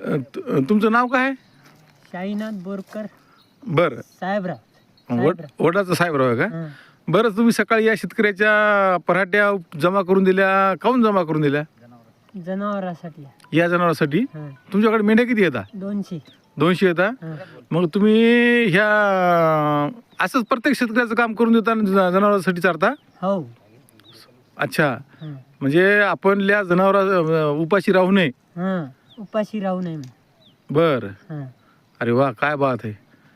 तुमचं नाव काय आहे? शाईनाथ बोरकर बरं. साहेबराव. वडाचं साहेबराव आहे का? हं. बरं, तुम्ही सकाळी या शेतकऱ्याच्या पराठ्या जमा करून दिल्या, काहून जमा करून दिल्या? जनावरासाठी. या जनावरांसाठी. हं. तुमच्याकडे मेंढ्या किती येतात? 200. 200 येतात. हं. मग तुम्ही ह्या असंच प्रत्येक शेतकऱ्याचं काम करून देता आणि जनावरांसाठी चारता? हो. अच्छा, हं. म्हणजे आपल्या जनावरा उपाशी राहू नये. हं. उपाशी राहू नये. बरं. हं. अरे वा, काय बात आहे.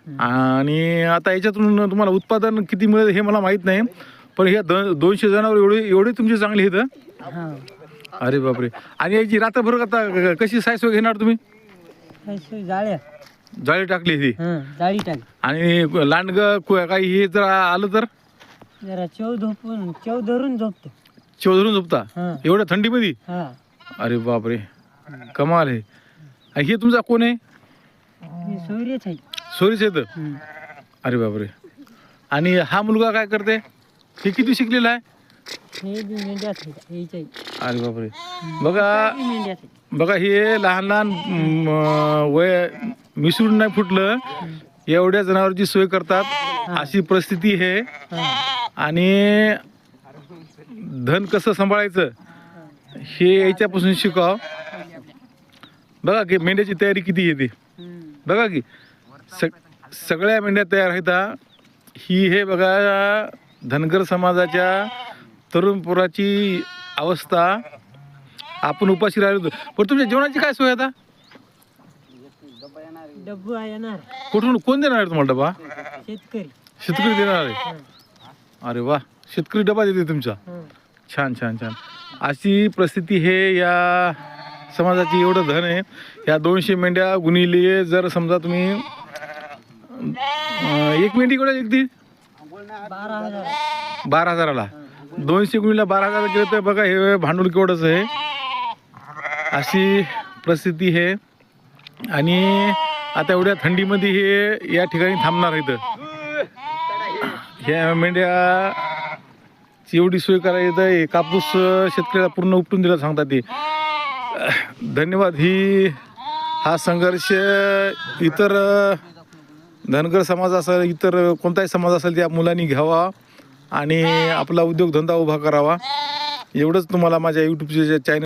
हं. आणि आता याच्यातून तुम्हाला उत्पादन किती मिळेल हे मला माहीत नाही, पण ह्या 200 जनावर एवढे तुमचे चांगले आहेत? हो. अरे बापरे. आणि याची रात्रभर आता कशी सायसो घेणार तुम्ही? जाळ्या. जाळी टाकली ती जाळी टाक. आणि लांडग काही हे जर आलं तर जरा चव धरून झोपतो. चौधरून झोपता हं. एवढ्या थंडीमध्ये? हा. अरे बापरे, कमाल आहे. आणि हे तुमचा कोण आहे? सोयरेच आहे. सोरीच येतं? हं. अरे बापरे. आणि हा मुलगा काय करते? हे किती शिकलेला आहे? हे बी मेंढ्याच आहे. हेच आहे. अरे बापरे. बघा मेंढ्याच आहे. बघा, हे लहान लहान वय मिसळून नाही फुटलं एवढ्या जनावरांची सोय करतात, अशी परिस्थिती आहे. आणि धन कसं सांभाळायचं हे याच्यापासून शिकाव. बघा की मेंढ्याची तयारी किती येते. बघा की सगळ्या मेंढ्या तयार आहेत. ही हे बघा धनगर समाजाच्या तरुण पोराची अवस्था. आपण उपाशी राहिलो. पण तुमच्या जेवणाची काय सोय आता? डब्बा येणार. कुठून कोण देणार आहे तुम्हाला डबा? शेतकरी. शेतकरी देणार आहे. अरे वा, शेतकरी डबा देते तुमचा. छान छान छान. अशी परिस्थिती हे या समाजाची. एवढं धन आहे. या 200 मेंढ्या गुणिले जर समजा तुम्ही एक मेंढी कुठे एकदी 12,000ला 200 गुणिले 12,000 केलं तर बघा हे भांडवल केवढंच आहे. अशी परिस्थिती आहे. आणि आता एवढ्या थंडीमध्ये हे या ठिकाणी थांबणार आहेत. ह्या मेंढ्याची एवढी सोय करायचं. कापूस शेतकऱ्याला पूर्ण उपटून दिला सांगतात ते. धन्यवाद. हा संघर्ष इतर धनगर समाज असेल, इतर कोणताही समाज असेल त्या मुलांनी घ्यावा आणि आपला उद्योगधंदा उभा करावा. एवढंच तुम्हाला माझ्या यूट्यूबच्या चॅनल